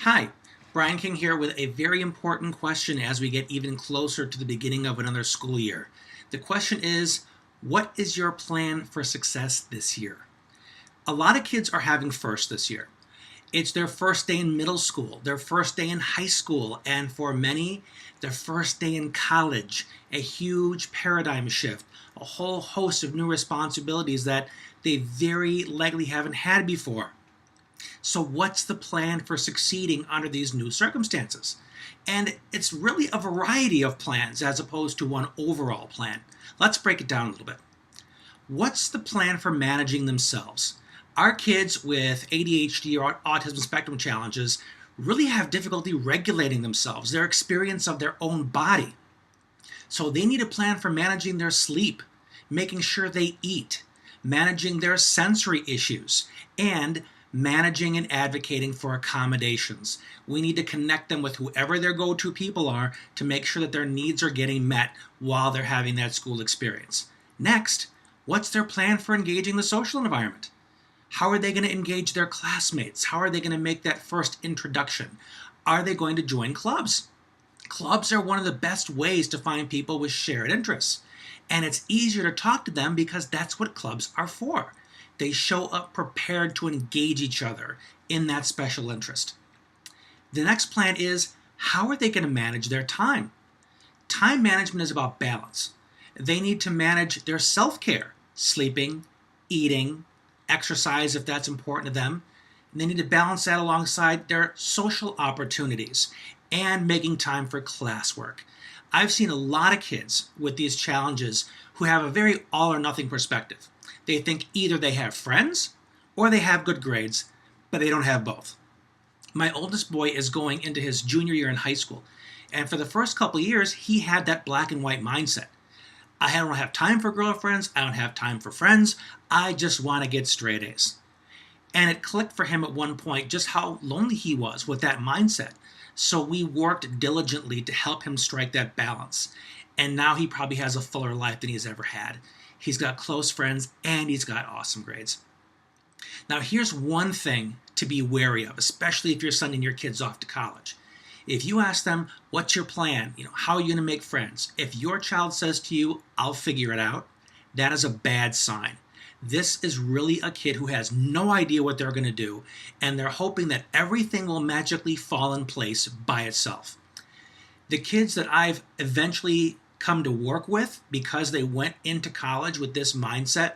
Hi, Brian King here with a very important question as we get even closer to the beginning of another school year. The question is, what is your plan for success this year? A lot of kids are having first this year. It's their first day in middle school, their first day in high school, and for many, their first day in college. A huge paradigm shift, a whole host of new responsibilities that they very likely haven't had before. So what's the plan for succeeding under these new circumstances? And it's really a variety of plans as opposed to one overall plan. Let's break it down a little bit. What's the plan for managing themselves? Our kids with ADHD or autism spectrum challenges really have difficulty regulating themselves, their experience of their own body. So they need a plan for managing their sleep, making sure they eat, managing their sensory issues, and managing and advocating for accommodations. We need to connect them with whoever their go-to people are to make sure that their needs are getting met while they're having that school experience. Next, what's their plan for engaging the social environment? How are they going to engage their classmates? How are they going to make that first introduction? Are they going to join clubs? Clubs are one of the best ways to find people with shared interests. And it's easier to talk to them because that's what clubs are for. They show up prepared to engage each other in that special interest. The next plan is, how are they going to manage their time? Time management is about balance. They need to manage their self-care, sleeping, eating, exercise if that's important to them. And they need to balance that alongside their social opportunities and making time for classwork. I've seen a lot of kids with these challenges who have a very all or nothing perspective. They think either they have friends or they have good grades, but they don't have both. My oldest boy is going into his junior year in high school, and for the first couple of years, he had that black and white mindset. I don't have time for girlfriends, I don't have time for friends, I just want to get straight A's. And it clicked for him at one point just how lonely he was with that mindset. So we worked diligently to help him strike that balance. And now he probably has a fuller life than he's ever had. He's got close friends and he's got awesome grades. Now here's one thing to be wary of, especially if you're sending your kids off to college. If you ask them, what's your plan? How are you going to make friends? If your child says to you, I'll figure it out, that is a bad sign. This is really a kid who has no idea what they're going to do, and they're hoping that everything will magically fall in place by itself. The kids that I've eventually come to work with because they went into college with this mindset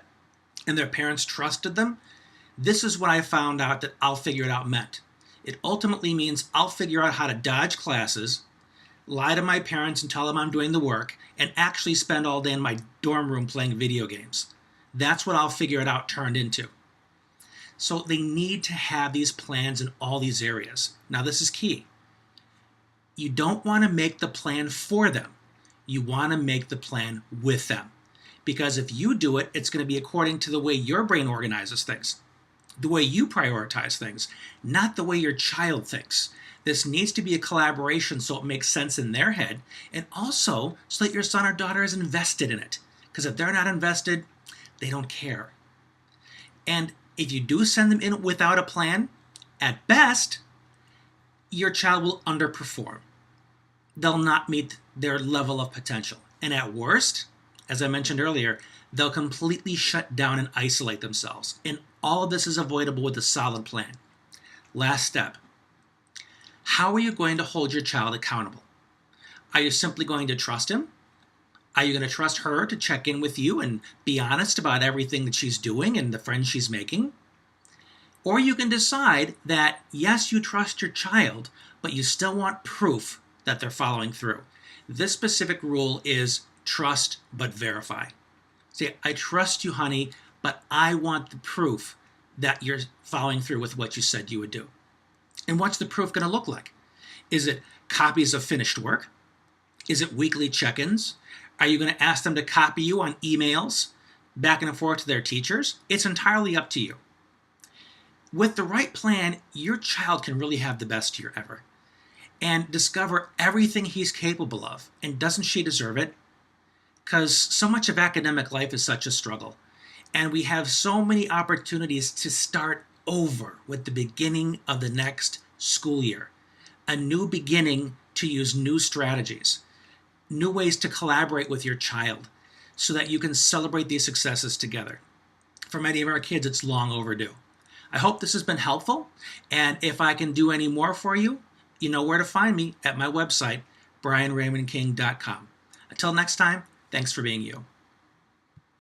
and their parents trusted them, this is what I found out that I'll figure it out meant. It ultimately means I'll figure out how to dodge classes, lie to my parents and tell them I'm doing the work, and actually spend all day in my dorm room playing video games. That's what I'll figure it out turned into. So they need to have these plans in all these areas. Now this is key. You don't want to make the plan for them. You want to make the plan with them. Because if you do it, it's going to be according to the way your brain organizes things, the way you prioritize things, not the way your child thinks. This needs to be a collaboration so it makes sense in their head, and also so that your son or daughter is invested in it. Because if they're not invested, they don't care. And if you do send them in without a plan, at best, your child will underperform. They'll not meet their level of potential. And at worst, as I mentioned earlier, they'll completely shut down and isolate themselves. And all of this is avoidable with a solid plan. Last step. How are you going to hold your child accountable? Are you simply going to trust him? Are you going to trust her to check in with you and be honest about everything that she's doing and the friends she's making? Or you can decide that, yes, you trust your child, but you still want proof that they're following through. This specific rule is trust but verify. Say, I trust you, honey, but I want the proof that you're following through with what you said you would do. And what's the proof going to look like? Is it copies of finished work? Is it weekly check-ins? Are you going to ask them to copy you on emails back and forth to their teachers? It's entirely up to you. With the right plan, your child can really have the best year ever and discover everything he's capable of. And doesn't she deserve it? Because so much of academic life is such a struggle. And we have so many opportunities to start over with the beginning of the next school year. a new beginning to use new strategies, new ways to collaborate with your child so that you can celebrate these successes together. For many of our kids, it's long overdue. I hope this has been helpful, and if I can do any more for you, you know where to find me at my website, brianraymondking.com. Until next time, thanks for being you.